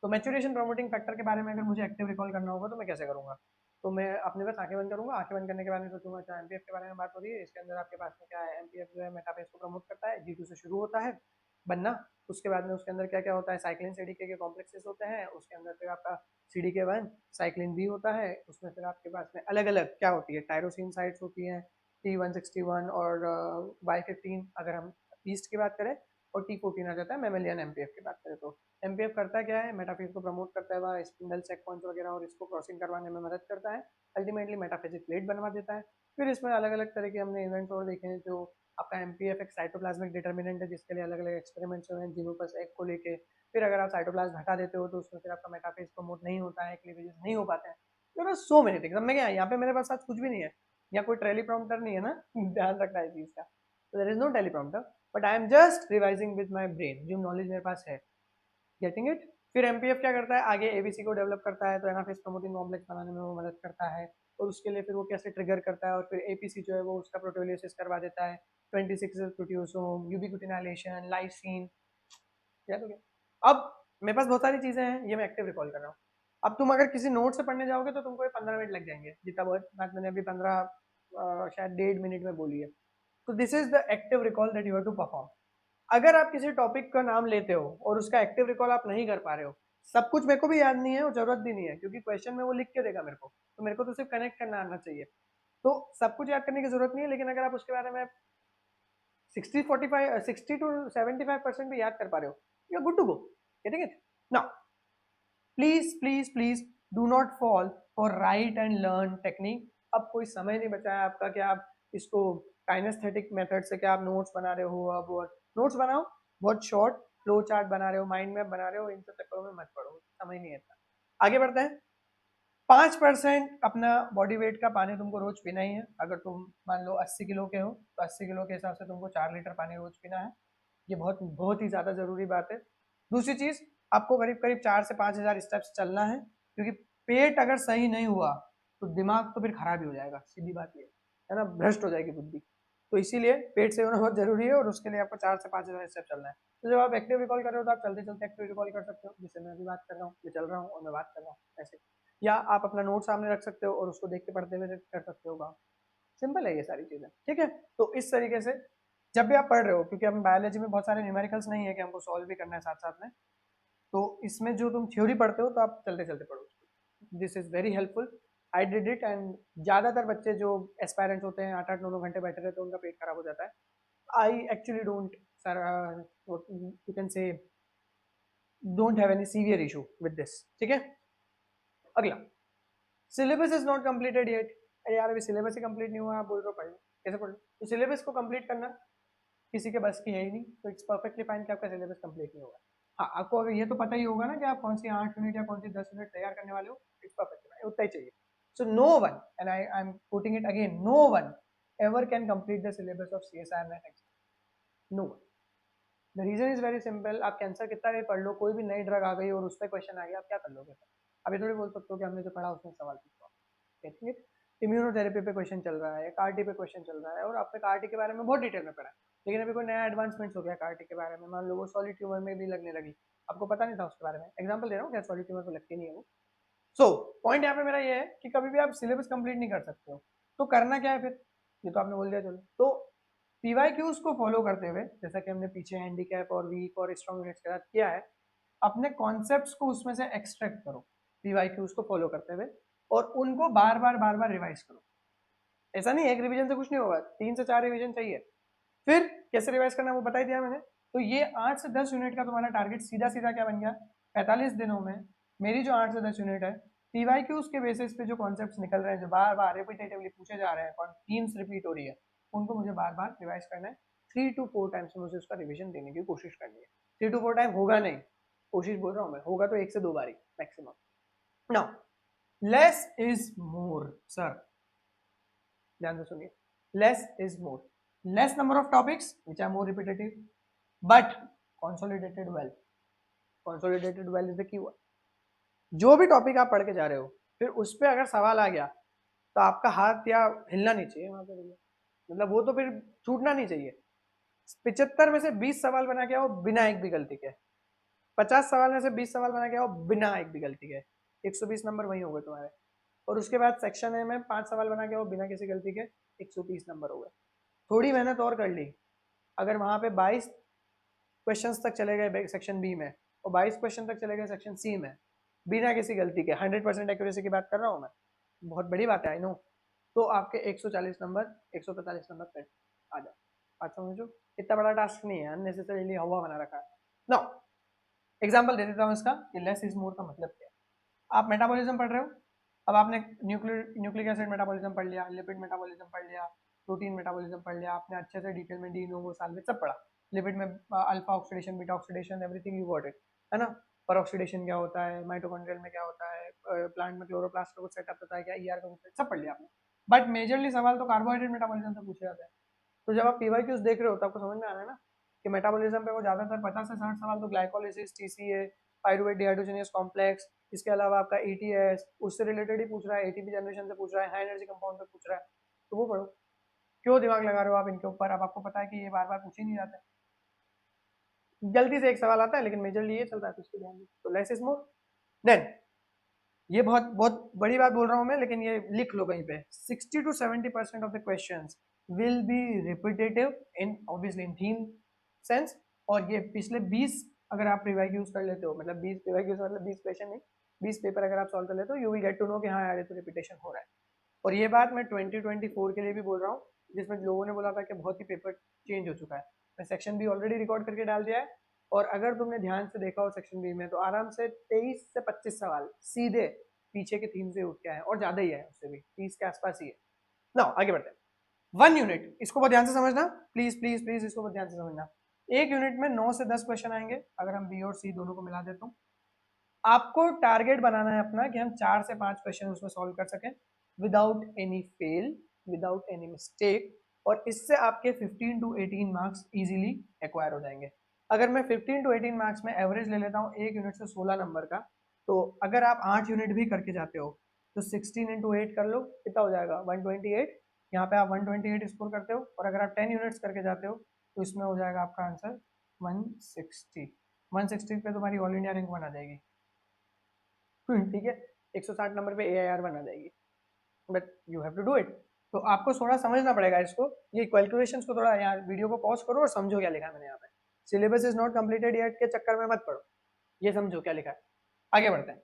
तो मैच्योरेशन प्रमोटिंग फैक्टर के बारे में अगर मुझे एक्टिव रिकॉल करना होगा तो मैं कैसे करूंगा, तो मैं अपने बस आंखें बंद करूंगा, आंखें बंद करने के बाद में सोचूंगा अच्छा एमपीएफ के बारे में बात हो रही है, इसके अंदर आपके पास में क्या है, एमपीएफ जो है मेटाफेज को प्रमोट करता है, जी2 से शुरू होता है बनना। उसके बाद में उसके अंदर क्या क्या होता है, साइक्लिन सीडीके के कॉम्प्लेक्सेस होते हैं, उसके अंदर फिर आपका CDK1 साइक्लिन बी होता है, उसमें फिर आपके पास में अलग अलग क्या होती है, टायरोसिन साइट्स होती हैं, T161 और Y15 अगर हम ईस्ट की बात करें, और T14 आ जाता है मेमेलियन एमपीएफ की बात करें तो। एमपीएफ करता क्या है, मेटाफिजिक्स को प्रमोट करता है, वह स्पिंडल चेक पॉइंट्स वगैरह और इसको क्रॉसिंग करवाने में मदद करता है, अल्टीमेटली मेटाफिजिक प्लेट बनवा देता है। फिर इसमें अलग अलग तरह के हमने इवेंट्स और देखे हैं, जो आपका एमपीएफ एक साइटोप्लाज्मिक डिटर्मिनेंट है जिसके लिए अलग अलग एक्सपेरिमेंट्स हुए हैं जीनोपस एग को लेके। फिर अगर आप साइटोप्लाज्म हटा देते हो तो उसमें फिर आपका मेटाफेज प्रमोट नहीं होता है, क्लीवेजेस नहीं हो पाते हैं। तो सो मेनी थिंग्स। अब मैं क्या, यहाँ पे मेरे पास आज कुछ भी नहीं है, या कोई टेलीप्रॉम्प्टर नहीं है ना ध्यान रखना है इस चीज का। तो there is no teleprompter, but I am just revising with my brain, जो नॉलेज मेरे पास है। Getting it? फिर एमपीएफ क्या करता है, आगे एबीसी को डेवलप करता है, तो एनाफेज प्रमोटिंग कॉम्प्लेक्स बनाने में वो मदद करता है, और उसके लिए फिर वो कैसे ट्रिगर करता है, और फिर एपीसी जो है वो उसका प्रोटियोलिसिस करवा देता है, 26 प्रोटियोसोम, यूबिक्विटिनाइलेशन, लाइसिन। याद हो गया? अब मेरे पास बहुत सारी चीजें हैं, ये मैं एक्टिव रिकॉल कर रहा हूँ। अब तुम अगर किसी नोट से पढ़ने जाओगे तो तुमको 15 मिनट लग जाएंगे, जितना बहुत बात मैंने अभी 15 शायद 1.5 मिनट में बोली है। तो this is the active recall that you have to perform. अगर आप किसी टॉपिक का नाम लेते हो और उसका एक्टिव रिकॉल आप नहीं कर पा रहे हो, सब कुछ मेरे को भी याद नहीं है और जरूरत भी नहीं है, क्योंकि क्वेश्चन में वो लिख के देगा मेरे को, तो मेरे को तो सिर्फ कनेक्ट करना आना चाहिए। तो सब कुछ याद करने की जरूरत नहीं है, लेकिन अगर आप उसके बारे में 60 to 75% भी याद कर पा रहे हो, you are good to go. Getting it? Now please please please do not fall for right and learn technique. अब कोई समय नहीं बचा है आपका कि आप इसको काइनेस्थेटिक मेथड से क्या आप नोट्स बना रहे हो। अब नोट्स बनाओ, बहुत शॉर्ट फ्लो चार्ट बना रहे हो, माइंड मैप बना रहे हो, इन सब चक्करों में मत पड़ो, समय नहीं है इतना। आगे बढ़ते हैं। 5% अपना बॉडी वेट का पानी तुमको रोज पीना ही है। अगर तुम मान लो 80 किलो के हो तो 80 किलो के हिसाब से तुमको 4 लीटर पानी रोज पीना है। ये बहुत बहुत ही ज्यादा जरूरी बात है। दूसरी चीज, आपको करीब करीब 4 से 5 हजार स्टेप्स चलना है, क्योंकि पेट अगर सही नहीं हुआ तो दिमाग तो फिर खराब ही हो जाएगा, सीधी बात ये है ना, भ्रष्ट हो जाएगी बुद्धि। तो इसीलिए पेट से होना बहुत जरूरी है, और उसके लिए आपको 4 से 5 हजार स्टेप चलना है। तो जब आप एक्टिव रिकॉल कर रहे हो तो आप चलते चलते एक्टिव रिकॉल कर सकते हो, जिससे मैं अभी बात कर रहा हूँ, मैं चल रहा हूँ और मैं बात कर रहा हूँ ऐसे। या आप अपना नोट सामने रख सकते हो और उसको देख के पढ़ते हुए कर सकते हो काम। सिंपल है ये सारी चीजें, ठीक है। तो इस तरीके से जब भी आप पढ़ रहे हो, क्योंकि हम बायोलॉजी में बहुत सारे न्यूमेरिकल्स नहीं है कि हमको सॉल्व भी करना है साथ साथ में, तो इसमें जो तुम थ्योरी पढ़ते हो तो आप चलते चलते पढ़ो उसको। This is very helpful. I did it, and ज्यादातर बच्चे जो एस्पायरेंट्स होते हैं 8-8 9 9 घंटे बैठे रहते हैं, उनका पेट खराब हो जाता है। I actually don't sir, you can से don't have any severe issue with this, ठीक है। अगला, syllabus is not completed yet. अरे यार, अभी सिलेबस ही कंप्लीट नहीं हुआ, आप बोल रहे हो पढ़ लो, कैसे पढ़ लो? तो सिलेबस को कंप्लीट करना किसी के बस की है ही नहीं, तो इट्स परफेक्टली फाइन कि आपका सिलेबस कंप्लीट नहीं होगा। हाँ, आपको अगर ये तो पता ही होगा ना कि आप कौन सी 8 यूनिट या कौन सी 10 यूनिट तैयार करने वाले हो, इट्स परफेक्टली फाइन, उतना ही चाहिए। So no one, and I am putting it again, no one ever can complete the syllabus of CSIR net exam. No one. The reason is very simple. आप कैंसर कितना भी पढ़ लो, कोई भी नई ड्रग आ गई और उस पर क्वेश्चन आ गया, आप क्या कर लोगे? अभी थोड़ी बोल सकते हो कि हमने जो पढ़ा उसमें सवाल पूछा। इम्यूनोथेरेपी पे क्वेश्चन चल रहा है, कार्टी पे क्वेश्चन चल रहा है, और आपने कार्टी के बारे में बहुत डिटेल में पढ़ा है, लेकिन अभी कोई नया एडवांसमेंट्स हो गया कार्टी के बारे में, मान लो वो सॉलिड ट्यूमर में भी लगने लगी, आपको पता नहीं था उसके बारे में। एग्जांपल दे रहा हूँ, क्या सॉलिड ट्यूमर को लगती नहीं है वो। सो पॉइंट यहाँ पे मेरा ये है कि कभी भी आप सिलेबस कंप्लीट नहीं कर सकते हो, तो करना क्या है फिर? ये तो आपने बोल दिया, चलो। तो पीवाईक्यूज को फॉलो करते हुए, जैसा कि हमने पीछे हैंडीकैप और वीक और स्ट्रॉन्ग यूनिट्स के साथ किया है, अपने कॉन्सेप्ट्स को उसमें से एक्सट्रैक्ट करो पीवाईक्यूज को फॉलो करते हुए, और उनको बार बार रिवाइज करो। ऐसा नहीं, एक रिवीजन से कुछ नहीं होगा, 3 से 4 रिवीजन चाहिए। फिर कैसे रिवाइज करना वो बता ही दिया मैंने। तो ये 8 से 10 यूनिट का तुम्हारा टारगेट सीधा सीधा क्या बन गया, 45 दिनों में मेरी जो 8 से 10 यूनिट है, पीवाईक्यूज के बेसिस पे जो कॉन्सेप्ट्स निकल रहे हैं, जो बार बार रिपीटेटिवली पूछे जा रहे हैं, थीम्स रिपीट हो रही है, उनको मुझे बार बार रिवाइज करना है। 3 to 4 टाइम्स मुझे उसका रिविजन देने की कोशिश करनी है। 3 to 4 टाइम होगा नहीं, कोशिश बोल रहा हूँ मैं, होगा तो 1 से 2 बारी maximum. Now less is more sir, ध्यान से सुनिए। Less is more, less number of topics which are more repetitive but consolidated well। consolidated well is the keyword। जो भी टॉपिक आप पढ़ के जा रहे हो, फिर उस पर अगर सवाल आ गया तो आपका हाथ या हिलना नहीं चाहिए वहां पे भैया, मतलब वो तो फिर छूटना नहीं चाहिए। 75 में से 20 सवाल बना के आओ बिना एक भी गलती के, 50 सवाल में से 20 सवाल बना के आओ बिना एक भी गलती के, 120 नंबर वही हो गए तुम्हारे। और उसके बाद सेक्शन ए में 5 सवाल बना के आओ बिना किसी गलती के, 130 नंबर हो गए। थोड़ी मेहनत और कर ली, अगर वहां पे 22 क्वेश्चंस तक चले गए सेक्शन बी में, और 22 क्वेश्चन तक चले गए सेक्शन सी में, बिना किसी गलती के 100% एक्यूरेसी की बात कर रहा हूँ मैं, बहुत बड़ी बात है आई नो, तो आपके 140 नंबर 145 नंबर पे आ जाओ। बात समझो, इतना बड़ा टास्क नहीं है, अननेसेसरीली हवा बना रखा है। नाउ एग्जाम्पल दे देता हूँ इसका कि लेस इज मोर का मतलब क्या है। आप मेटाबॉलिज्म पढ़ रहे हो, अब आपने न्यूक्लिक एसिड मेटाबॉलिज्म पढ़ लिया, लिपिड मेटाबॉलिज्म पढ़ लिया, प्रोटीन मेटाबॉलिज्म पढ़ लिया, आपने अच्छे से डिटेल में डी नोवो साल्वेज सब पढ़ा। लिपिड में alpha oxidation, beta oxidation, everything you got it, है ना। पर ऑक्सीडेशन क्या होता है, माइटोकॉन्ड्रियल में क्या होता है, प्लांट में क्लोरोप्लास्ट का कुछ सेटअप होता है क्या, ईआर का कुछ सब पढ़ लिया आपने। बट मेजरली सवाल तो कार्बोहाइड्रेट मेटाबॉलिज्म से पूछे जाते हैं। तो जब आप पीवाईक्यूज देख रहे हो तो आपको समझ में आ रहा है ना कि मेटाबॉलिज्म पे वो ज्यादातर 50 से 60 सवाल तो glycolysis, TCA, pyruvate dehydrogenase complex, इसके अलावा आपका एटीएस उससे रिलेटेड ही पूछ रहा है, एटीपी जनरेशन से पूछ रहा है, हाई एनर्जी कंपाउंड पे पूछ रहा है, तो वो पढ़ो। क्यों दिमाग लगा रहे हो आप इनके ऊपर, अब आपको पता है कि ये बार बार पूछे नहीं जाते, जल्दी से एक सवाल आता है लेकिन मेजरली ये चल रहा है, तो इसको ध्यान दो। तो लेस इज मोर। देन ये बहुत बहुत बड़ी बात बोल रहा हूं मैं, लेकिन ये लिख लो कहीं पे, 60 to 70% of the questions will be repetitive in obviously in theme sense. और ये पिछले 20 अगर आप रिवाइज यूज कर लेते हो, मतलब 20 रिवाइज मतलब 20 क्वेश्चन नहीं, 20 पेपर अगर आप सॉल्व कर लेते हो, you will get to know कि हाँ यार ये तो रिपीटेशन हो रहा है। और ये बात मैं 2024 के लिए भी बोल रहा हूँ, जिसमें लोगों ने बोला था कि बहुत ही पेपर चेंज हो चुका है। मैं सेक्शन बी ऑलरेडी रिकॉर्ड करके डाल दिया है, और अगर तुमने ध्यान से देखा हो सेक्शन बी में, तो आराम से 23 से 25 सवाल सीधे पीछे के थीम से उठ के आए, और ज्यादा ही है, उससे भी 30 के आसपास ही है ना। आगे बढ़ते हैं। 1 यूनिट, इसको बहुत ध्यान से समझना, प्लीज प्लीज प्लीज, इसको बहुत ध्यान से समझना। एक यूनिट में 9 से 10 क्वेश्चन आएंगे, अगर हम बी और सी दोनों को मिला देता हूँ। आपको टारगेट बनाना है अपना कि हम 4 से 5 क्वेश्चन उसमें सॉल्व कर सकें without any fail, without any mistake, और इससे आपके 15 टू 18 मार्क्स इजीली एक्वायर हो जाएंगे। अगर मैं 15 टू 18 मार्क्स में एवरेज ले लेता हूँ एक यूनिट से 16 नंबर का, तो अगर आप 8 यूनिट भी करके जाते हो तो 16 इंटू 8 कर लो, कितना हो जाएगा 128। यहाँ पे आप 128 स्कोर करते हो, और अगर आप 10 यूनिट्स करके जाते हो तो इसमें हो जाएगा आपका आंसर 160। 160 पे तुम्हारी ऑल इंडिया रैंक 1 आ जाएगी, ठीक है। 160 नंबर पे AIR बना जाएगी, but you have to do it. तो आपको थोड़ा समझना पड़ेगा इसको, ये कैलकुलेशंस को थोड़ा यार वीडियो को पॉज करो और समझो क्या लिखा है मैंने यहाँ पे। Syllabus is not completed yet के चक्कर में मत पढ़ो, ये समझो क्या लिखा है। आगे बढ़ते हैं।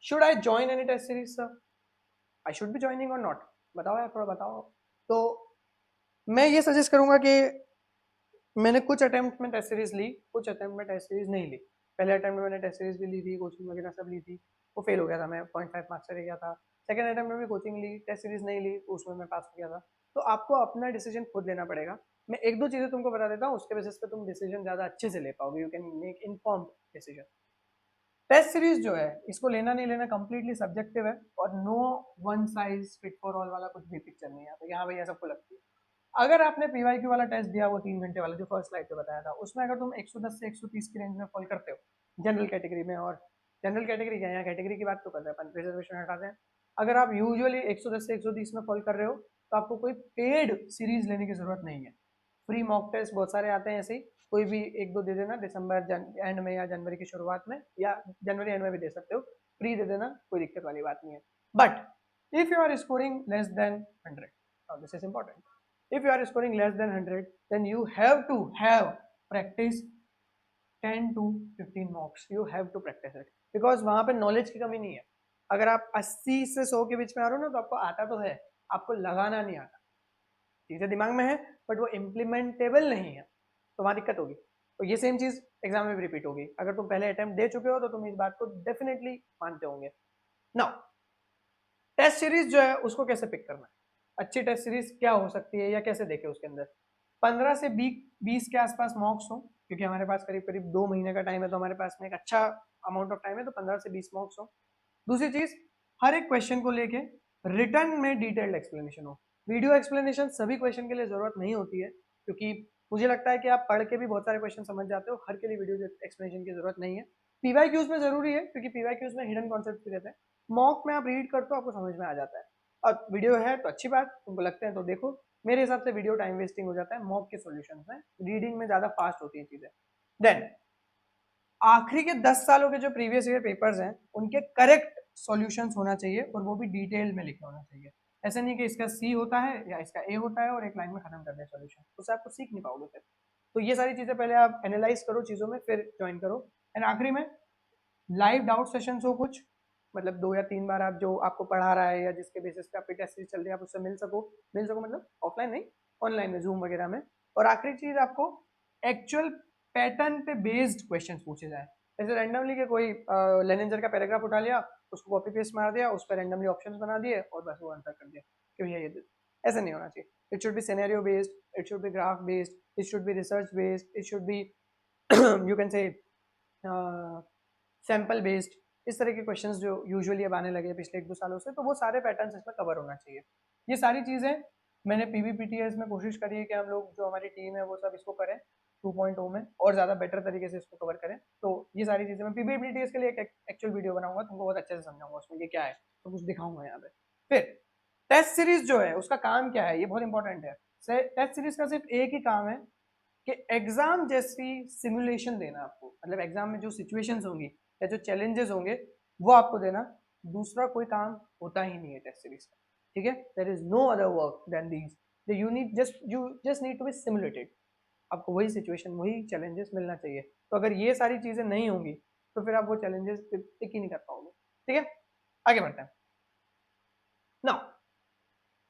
Should I join any test series sir, I should be joining और नॉट, बताओ यार थोड़ा बताओ। तो मैं ये सजेस्ट करूंगा कि मैंने कुछ अटेम्प्ट में टेस्ट सीरीज ली, कुछ अटेम्प्ट में टेस्ट सीरीज नहीं ली। पहले अटेम्प्ट में मैंने टेस्ट सीरीज भी ली थी, कोचिंग वगैरह सब ली थी, वो फेल हो गया था, मैं 0.5 मार्क्स से रह गया था। सेकंड अटेम्प्ट में भी कोचिंग ली, टेस्ट सीरीज नहीं ली, तो उसमें मैं पास हो गया था। तो आपको अपना डिसीजन खुद लेना पड़ेगा। मैं एक दो चीजें तुमको बता देता हूँ, उसके बेसिस पे तुम डिसीजन ज्यादा अच्छे से ले पाओगे, you can make informed decision. Test series जो है, इसको लेना नहीं लेना कंप्लीटली सब्जेक्टिव है, और no one size fit for all वाला कुछ भी पिक्चर नहीं है, तो यहाँ भैया सबको लगती है। अगर आपने पीवाईक्यू वाला टेस्ट दिया, वो 3 घंटे वाला जो फर्स्ट स्लाइड पे बताया था, उसमें अगर तुम 110 से 130 की रेंज में फॉल करते हो जनरल कैटेगरी में, और जनरल कैटेगरी क्या है, यहाँ कैटेगरी की बात तो कर रहे हैं, रिजर्वेशन हटाते हैं। अगर आप यूजुअली 110 से 130 में फॉल कर रहे हो, तो आपको कोई पेड सीरीज लेने की जरूरत नहीं है। फ्री मॉक टेस्ट बहुत सारे आते हैं ऐसे ही, कोई भी एक दो दे देना दिसंबर एंड में या जनवरी की शुरुआत में, या जनवरी एंड में भी दे सकते हो, फ्री दे देना, कोई दिक्कत वाली बात नहीं है। But if you are scoring less than 100, this is important, if you are scoring less than 100, then you have to have practice 10 to 15 mocks, you have to practice it, because वहां पे knowledge की कमी नहीं है। अगर आप 80 से 100 के बीच में आ रहे हो ना, तो आपको आता तो है, आपको लगाना नहीं आता, चीजें दिमाग में है बट वो इम्प्लीमेंटेबल नहीं है, तो वहां दिक्कत होगी। तो ये सेम चीज एग्जाम में भी रिपीट होगी, अगर तुम पहले अटेम्प्ट दे चुके हो तो तुम इस बात को डेफिनेटली मानते होंगे। नाउ टेस्ट सीरीज जो है उसको कैसे पिक करना है, अच्छी टेस्ट सीरीज क्या हो सकती है या कैसे देखे, उसके अंदर 15 से 20 के आसपास मॉक्स हो, क्योंकि हमारे पास करीब करीब 2 महीने का टाइम है, तो हमारे पास में एक अच्छा अमाउंट ऑफ टाइम है, तो 15 से 20 मॉक्स हो। दूसरी चीज, हर एक क्वेश्चन को लेके रिटर्न में डिटेल्ड एक्सप्लेनेशन हो। वीडियो एक्सप्लेनेशन सभी क्वेश्चन के लिए जरूरत नहीं होती है, क्योंकि मुझे लगता है कि आप पढ़ के भी बहुत सारे क्वेश्चन समझ जाते हो, हर के लिए वीडियो एक्सप्लेनेशन की जरूरत नहीं है। पीवाईक्यूज में जरूरी है, क्योंकि पीवाईक्यूज में हिडन कॉन्सेप्ट भी रहते हैं, मॉक में आप रीड करते हो आपको समझ में आ जाता है। और वीडियो है तो अच्छी बात, तुमको लगते हैं तो देखो, मेरे हिसाब से वीडियो टाइम वेस्टिंग हो जाता है मॉक के सॉल्यूशंस में, रीडिंग में ज्यादा फास्ट होती है चीजें। देन आखिरी के 10 सालों के जो प्रीवियस ईयर पेपर्स हैं, उनके करेक्ट सॉल्यूशंस होना चाहिए, और वो भी डिटेल में लिखा होना चाहिए। ऐसा नहीं कि इसका सी होता है या इसका ए होता है और एक लाइन में खत्म कर दे सॉल्यूशन, उससे आपको सीख नहीं पाओगे फिर। तो ये सारी चीजें पहले आप एनालाइज करो चीजों में, फिर ज्वाइन करो। एंड आखिरी में लाइव डाउट सेशंस हो कुछ, मतलब 2 या 3 बार आप जो आपको पढ़ा रहा है या जिसके बेसिस पे आपकी टेस्ट सीरीज चल रही है, आप उससे मिल सको मतलब ऑफलाइन नहीं, ऑनलाइन में, जूम वगैरह में। और आखिरी चीज, आपको एक्चुअल पैटर्न पे बेस्ड क्वेश्चन पूछे जाए। जैसे रैंडमली के कोई लेनिंजर का पैराग्राफ उठा लिया, उसको कॉपी पेस्ट मार दिया, उस पर रैंडमली ऑप्शंस बना दिए और बस वो आंसर कर दिया कि भैया ये ऐसा नहीं होना चाहिए। It should be scenario based, it should be graph based, it should be research based, it should be you can से सैम्पल बेस्ड। इस तरह के क्वेश्चंस जो यूजुअली अब आने लगे पिछले 1-2 सालों से, तो वो सारे पैटर्न्स इसमें कवर होना चाहिए। ये सारी चीज़ें मैंने पीवीपीटीएस में कोशिश करी है कि हम लोग जो हमारी टीम है वो सब इसको करें 2.0 में और ज़्यादा बेटर तरीके से इसको कवर करें। तो ये सारी चीज़ें मैं पीवीपीटीएस के लिए एक एक्चुअल वीडियो बनाऊंगा, तुमको बहुत अच्छे से समझाऊंगा उसमें ये क्या है, तो कुछ दिखाऊंगा यहाँ पे। फिर टेस्ट सीरीज जो है उसका काम क्या है, ये बहुत इंपॉर्टेंट है। टेस्ट सीरीज का सिर्फ एक ही काम है कि एग्जाम जैसी सिमुलेशन देना आपको, मतलब एग्जाम में जो सिचुएशंस होंगी या जो चैलेंजेस होंगे वो आपको देना, दूसरा कोई काम होता ही नहीं है टेस्ट सीरीज का। ठीक है, there is no other work than these, you just need to be simulated. आपको वही सिचुएशन वही चैलेंजेस मिलना चाहिए। तो अगर ये सारी चीजें नहीं होंगी तो फिर आप वो चैलेंजेस पिक ही नहीं कर पाओगे। ठीक है, आगे बढ़ते हैं। Now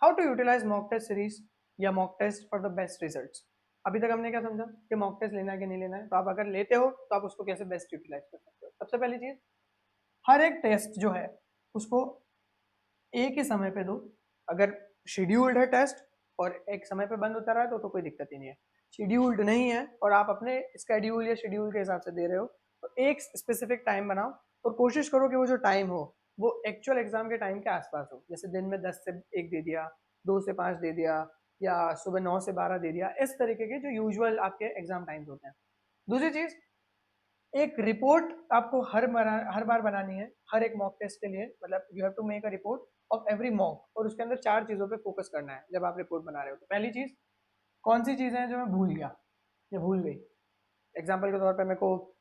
how to utilize mock test series या mock test for the best results. अभी तक हमने क्या समझा कि मॉक टेस्ट लेना है कि नहीं लेना है, तो आप अगर लेते हो तो आप उसको कैसे बेस्ट यूटिलाइज कर सकते हो। सबसे पहली चीज, हर एक टेस्ट जो है उसको एक ही समय पे दो। अगर शेड्यूल्ड है टेस्ट और एक समय पे बंद होता रहा है तो कोई दिक्कत ही नहीं है। शेड्यूल्ड नहीं है और आप अपने स्केड्यूल या शेड्यूल के हिसाब से दे रहे हो, तो एक स्पेसिफिक टाइम बनाओ और कोशिश करो कि वो जो टाइम हो वो एक्चुअल एग्जाम के टाइम के आसपास हो। जैसे दिन में 10 से 1 दे दिया, 2 से 5 दे दिया, या सुबह 9 से 12 दे दिया, इस तरीके के जो यूजुअल आपके एग्जाम टाइम्स होते हैं। दूसरी चीज, एक रिपोर्ट आपको हर बार बनानी है हर एक मॉक टेस्ट के लिए, मतलब you have to make a report of every mock और उसके अंदर 4 चीजों पे फोकस करना है जब आप रिपोर्ट बना रहे हो। तो पहली चीज, कौन सी चीजें हैं जो मैं भूल गया या भूल गई। एग्जाम्पल के तौर पे मेरे को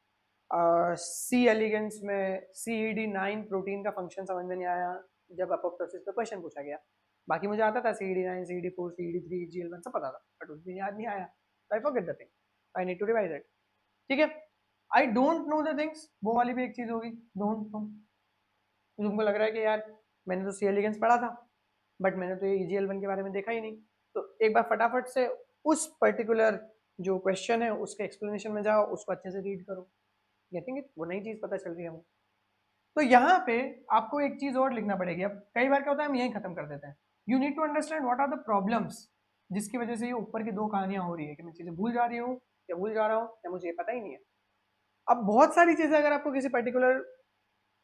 सी एलिगेंस में CED9 प्रोटीन का फंक्शन समझ में नहीं आया जब अपोप्टोसिस पे क्वेश्चन पूछा गया। बाकी मुझे आता था CED9, CED4, CED3, GL1 सब पता था, बट उस दिन याद नहीं आया। I forget the thing, I need to revise it. ठीक है, I don't know the things, वो वाली भी एक चीज होगी, डोंट नो। तुमको लग रहा है कि यार मैंने तो सी एलिगेंस पढ़ा था बट मैंने तो ये EGL1 के बारे में देखा ही नहीं, तो एक बार फटाफट से उस पर्टिकुलर जो क्वेश्चन है उसके एक्सप्लेनेशन में जाओ, उसको अच्छे से रीड करो, गेटिंग इट, वो नई चीज पता चल रही है हमको। तो यहाँ पे आपको एक चीज और लिखना पड़ेगी। अब कई बार क्या होता है हम यही खत्म कर देते हैं। You need to understand what are the problems जिसकी वजह से ये ऊपर की 2 कहानियां हो रही है कि मैं चीजें भूल जा रही हूँ या भूल जा रहा हूँ या मुझे ये पता ही नहीं है। अब बहुत सारी चीजें अगर आपको किसी पर्टिकुलर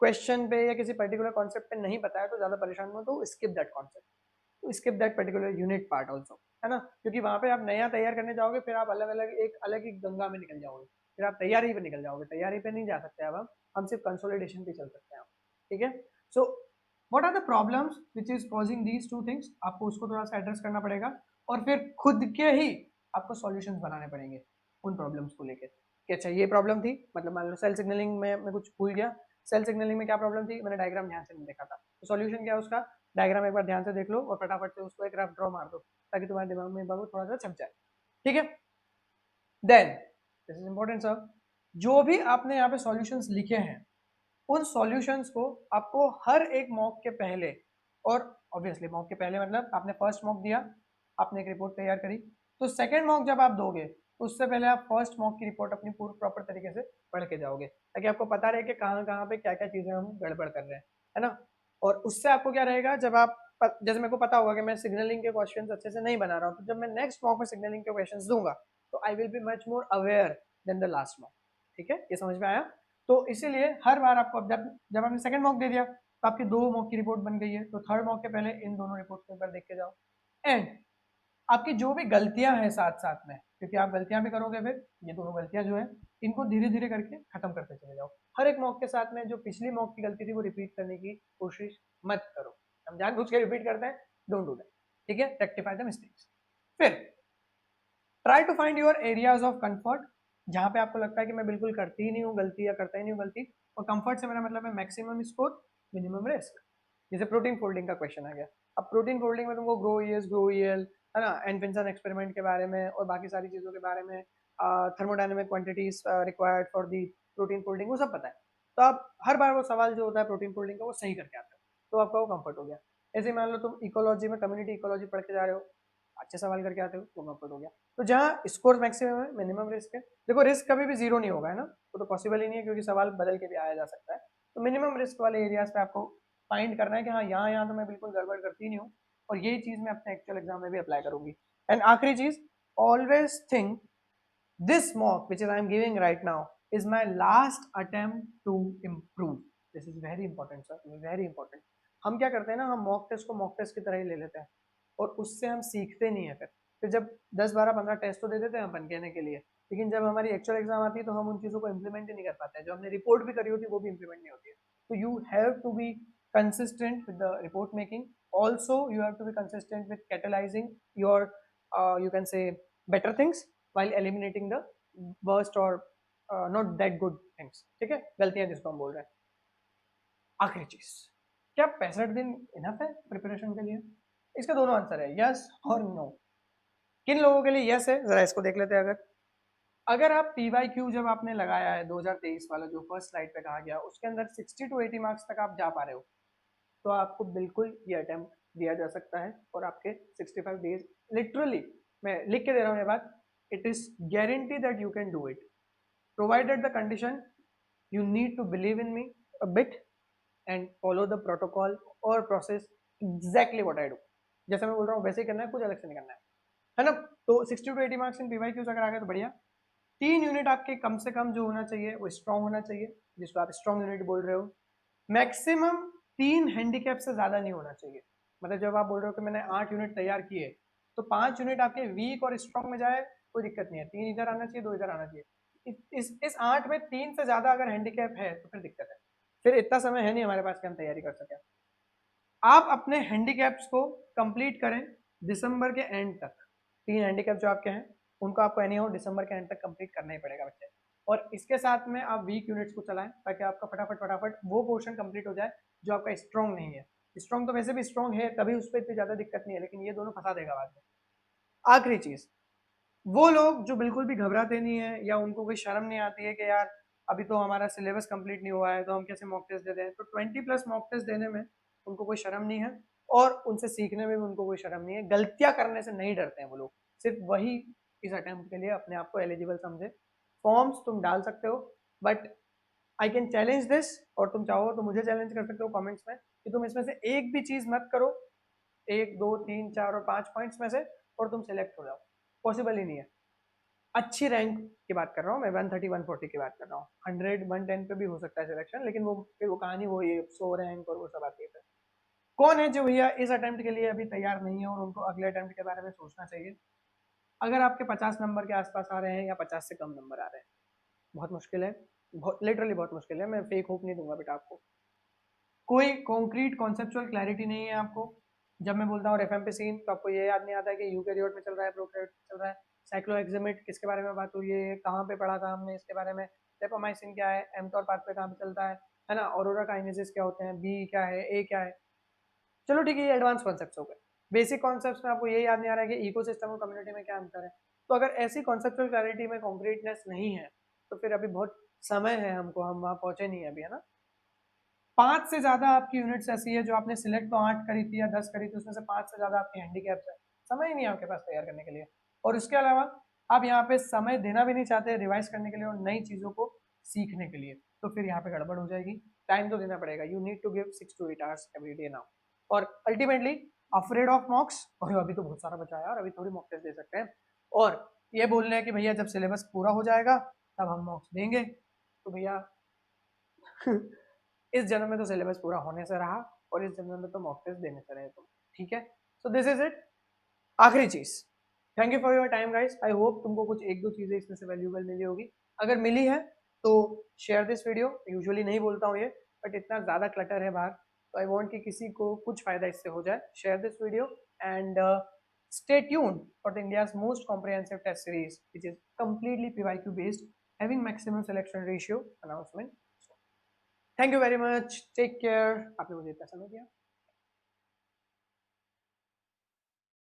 क्वेश्चन पे या किसी पर्टिकुलर कॉन्सेप्ट पे नहीं पता है तो ज्यादा परेशान मत हो, skip that concept, skip that particular unit part also, है ना, क्योंकि वहां पे आप नया तैयार करने जाओगे फिर आप अलग अलग एक अलग ही गंगा में निकल जाओगे, फिर आप तैयारी पे निकल जाओगे, तैयारी पे नहीं जा सकते अब हम सिर्फ कंसोलिडेशन पे चल सकते हैं। ठीक है, so what are the problems which is causing these 2 things, आपको उसको थोड़ा सा एड्रेस करना पड़ेगा और फिर खुद के ही आपको सॉल्यूशंस बनाने पड़ेंगे उन प्रॉब्लम्स को लेकर कि अच्छा ये प्रॉब्लम थी, मतलब मान लो सेल सिग्नलिंग में मैं कुछ भूल गया, सेल सिग्नलिंग में क्या प्रॉब्लम थी, मैंने डायग्राम ध्यान से नहीं देखा था, तो सॉल्यूशन क्या है उसका, डायग्राम एक बार ध्यान से देख लो और फटाफट से उसको एक रफ ड्रॉ मार दो ताकि तुम्हारे दिमाग में बाबू थोड़ा सा छप जाए। ठीक है, then this is important sir, जो भी आपने यहाँ पे सॉल्यूशंस लिखे हैं उन सॉल्यूशंस को आपको हर एक मॉक के पहले, और ऑब्वियसली मॉक के पहले मतलब आपने फर्स्ट मॉक दिया, आपने एक रिपोर्ट तैयार करी, तो सेकंड मॉक जब आप दोगे तो उससे पहले आप फर्स्ट मॉक की रिपोर्ट अपनी पूरी प्रॉपर तरीके से पढ़ के जाओगे ताकि आपको पता रहे कि कहाँ कहाँ पे क्या क्या चीजें हम गड़बड़ कर रहे हैं, है ना। और उससे आपको क्या रहेगा, जब आप जैसे मेरे को पता होगा कि मैं सिग्नलिंग के क्वेश्चन अच्छे से नहीं बना रहा हूँ, तो जब मैं नेक्स्ट मॉक में सिग्नलिंग के क्वेश्चन दूंगा तो I will be much more aware than the last mock. ठीक है, ये समझ में आया। तो इसीलिए हर बार आपको जब आपने सेकंड मॉक दे दिया तो आपकी 2 मॉक की रिपोर्ट बन गई है, तो थर्ड मॉक के पहले इन दोनों रिपोर्ट को एक बार देख के जाओ। एंड आपकी जो भी गलतियां हैं साथ साथ में, क्योंकि आप गलतियां भी करोगे, फिर ये दोनों गलतियां जो है इनको धीरे धीरे करके खत्म करते चले जाओ। हर एक मॉक के साथ में जो पिछली मॉक की गलती थी वो रिपीट करने की कोशिश मत करो। हम जानबूझ के रिपीट करते हैं, डोंट डू दैट। ठीक है, रेक्टिफाई द मिस्टेक्स। फिर try to find your areas of comfort, जहां पे आपको लगता है कि मैं बिल्कुल करती ही नहीं हूँ गलती या करता ही नहीं हूँ गलती, और कंफर्ट से मेरा मतलब है मैक्सिमम स्कोर मिनिमम रिस्क। जैसे प्रोटीन फोल्डिंग का क्वेश्चन आ गया, अब प्रोटीन फोल्डिंग में तुमको ग्रो ईएल, है ना, एनफिंसन एक्सपेरिमेंट के बारे में और बाकी सारी चीजों के बारे में, thermodynamic quantities required for the protein folding, वो सब पता है। तो आप हर बार वो सवाल जो होता है प्रोटीन फोल्डिंग का वो सही करके आते हो, तो आपका वो कंफर्ट हो गया। ऐसे मान लो तुम इकोलॉजी में कम्युनिटी इकोलॉजी पढ़ के जा रहे हो, अच्छे सवाल करके आते हो तो नॉकआउट हो गया। तो जहाँ स्कोर मैक्सिमम है मिनिमम रिस्क है। देखो रिस्क कभी भी जीरो नहीं होगा, है ना, वो तो पॉसिबल ही नहीं है क्योंकि सवाल बदल के भी आया जा सकता है। तो मिनिमम रिस्क वाले एरियाज पे आपको फाइंड करना है कि हाँ यहाँ यहाँ तो मैं बिल्कुल गड़बड़ करती नहीं हूँ, और ये चीज मैं अपने एक्चुअल एग्जाम में भी अप्लाई करूंगी। एंड आखिरी चीज, always think this mock which is I am giving right now is my last attempt to improve. This is very important sir, very important. हम क्या करते हैं ना, हम मॉक टेस्ट को मॉक टेस्ट की तरह ही ले लेते हैं और उससे हम सीखते नहीं है। फिर जब 10 12 15 टेस्ट तो दे देते हैं अपन कहने के लिए, लेकिन जब हमारी एक्चुअल एग्जाम आती है तो हम उन चीज़ों को इम्प्लीमेंट ही नहीं कर पाते हैं। जो हमने रिपोर्ट भी करी होती है वो भी इम्प्लीमेंट नहीं होती है। तो you have to be consistent with the report making. Also you have to be consistent with catalyzing your you can say better things while eliminating the worst or not that good things. ठीक है, गलतियां जिसको हम बोल रहे हैं। आखिरी चीज, क्या 65 दिन इनफ है प्रिपरेशन के लिए? इसका दोनों आंसर है, यस और नो। किन लोगों के लिए यस है, जरा इसको देख लेते हैं। अगर अगर आप PYQ जब आपने लगाया है 2023 वाला जो फर्स्ट स्लाइड पे कहा गया, उसके अंदर 60 to 80 मार्क्स तक आप जा पा रहे हो, तो आपको बिल्कुल ये अटेम्प्ट दिया जा सकता है और आपके 65 डेज, लिटरली मैं लिख के दे रहा हूँ ये बात, it is guarantee that you can do it provided the condition you need to believe in me a bit and follow the protocol or process exactly what I do। जैसे मैं बोल रहा हूँ वैसे ही करना है, कुछ अलग से नहीं करना है ना। तो 60 to 80 मार्क्स इन PYQs अगर आ गए तो बढ़िया। 3 यूनिट आपके कम से कम जो होना चाहिए वो स्ट्रॉन्ग होना चाहिए, जिसको आप स्ट्रॉन्ग यूनिट बोल रहे हो। मैक्सिमम 3 हैंडीकैप से ज्यादा नहीं होना चाहिए। मतलब जब आप बोल रहे हो कि मैंने 8 यूनिट तैयार किए, तो 5 यूनिट आपके वीक और स्ट्रॉन्ग में जाए कोई दिक्कत नहीं है, 3 इधर आना चाहिए, 2 इधर आना चाहिए। इस 8 में 3 से ज्यादा अगर हैंडीकैप है तो फिर दिक्कत है। फिर इतना समय है नहीं हमारे पास कि हम तैयारी कर सकें। आप अपने हैंडीकैप्स को कंप्लीट करें दिसंबर के एंड तक। 3 हैंडीकैप जो आपके हैं उनको आपको एनी हाउ दिसंबर के एंड तक कंप्लीट करना ही पड़ेगा बच्चे। और इसके साथ में आप वीक यूनिट्स को चलाएं ताकि आपका फटाफट फटाफट वो पोर्शन कंप्लीट हो जाए जो आपका स्ट्रॉन्ग नहीं है। स्ट्रॉन्ग तो वैसे भी स्ट्रॉन्ग है तभी उस पर इतनी ज्यादा दिक्कत नहीं है, लेकिन ये दोनों फंसा देगा बाद में। आखिरी चीज, वो लोग जो बिल्कुल भी घबराते नहीं है या उनको कोई शर्म नहीं आती है कि यार अभी तो हमारा सिलेबस कंप्लीट नहीं हुआ है तो हम कैसे मॉक टेस्ट दे दें, तो 20+ मॉक टेस्ट देने में उनको कोई शर्म नहीं है और उनसे सीखने में भी उनको कोई शर्म नहीं है। गलतियां करने से नहीं डरते हैं वो लोग, सिर्फ वही इस अटेम्प्ट के लिए अपने आप को एलिजिबल समझे। फॉर्म्स तुम डाल सकते हो, but I can challenge this, और तुम चाहो तो मुझे चैलेंज कर सकते हो कमेंट्स में कि तुम इसमें से एक भी चीज मत करो, 1 2 3 4 और 5 पॉइंट्स में से, और तुम सिलेक्ट हो जाओ। पॉसिबल ही नहीं है। अच्छी रैंक की बात कर रहा हूँ मैं, 130 140 की बात कर रहा हूँ। 100 110 पे भी हो सकता है सिलेक्शन, लेकिन वो फिर वो कहानी वो ये 100 रैंक और वो सब आती है। कौन है जो भैया इस अटेम्प्ट के लिए अभी तैयार नहीं है और उनको अगले अटेम्प्ट के बारे में सोचना चाहिए? अगर आपके 50 नंबर के आसपास आ रहे हैं या 50 से कम नंबर आ रहे हैं, बहुत मुश्किल है, बहुत लिटरली बहुत मुश्किल है। मैं फेक होप नहीं दूंगा बेटा आपको। कोई कॉन्क्रीट कॉन्सेप्चुअल क्लैरिटी नहीं है आपको। जब मैं बोलता हूँ रेफेम्पिसिन तो आपको ये याद नहीं आता है कि यूकैरियोट में चल रहा है, प्रोकैरियोट में चल रहा है। साइक्लोहेक्सामेट किसके बारे में बात हुई है, कहाँ पे पढ़ा था हमने इसके बारे में। लेपोमाइसिन क्या है, एमटॉर पाथवे कहाँ पे चलता है ना, ऑरोरा काइनेसिस क्या होते हैं, बी क्या है, ए क्या है। चलो ठीक है, ये एडवांस कॉन्सेप्ट्स हो गए। बेसिक कॉन्सेप्ट्स में आपको ये याद नहीं आ रहा है कि इकोसिस्टम और कम्युनिटी में क्या अंतर है। तो अगर ऐसी कॉन्सेप्चुअल क्लैरिटी में कॉन्क्रीटनेस नहीं है तो फिर अभी बहुत समय है हमको, हम वहाँ पहुंचे नहीं है अभी, है ना। 5 से ज्यादा आपकी यूनिट्स ऐसी है जो आपने सिलेक्ट तो 8 करी थी या 10 करी थी, उसमें से 5 से ज्यादा आपकी हैंडीकैप्स है, समय ही नहीं है आपके पास तैयार करने के लिए। और उसके अलावा आप यहाँ पे समय देना भी नहीं चाहते रिवाइज करने के लिए और नई चीजों को सीखने के लिए, तो फिर यहाँ पे गड़बड़ हो जाएगी। टाइम तो देना पड़ेगा, you need to give 6 to 8 hours every day now. और अल्टीमेटली अफ्रेड ऑफ मॉक्स, और अभी तो बहुत सारा बचा है यार, अभी थोड़ी मॉक टेस्ट दे सकते हैं। और ये बोल रहे हैं कि भैया जब सिलेबस पूरा हो जाएगा तब हम मॉक्स देंगे, तो भैया इस जन्म में तो सिलेबस पूरा होने से रहा और इस जन्म में तो मॉक टेस्ट देने से रहे तुम, ठीक है। So this is it. आखिरी चीज, thank you for your time guys. I hope तुमको कुछ 1 2 चीजें इसमें से वैल्यूबल मिली होगी। अगर मिली है तो शेयर दिस वीडियो। यूजुअली नहीं बोलता हूँ ये, बट इतना ज्यादा क्लटर है बाहर, तो आई वांट कि किसी को कुछ फायदा इससे हो जाए। Share this video and stay tuned for the India's most comprehensive test series, which is completely PYQ based, having maximum selection ratio announcement. Thank you very much, take care. आपने मुझे इतना समय दिया।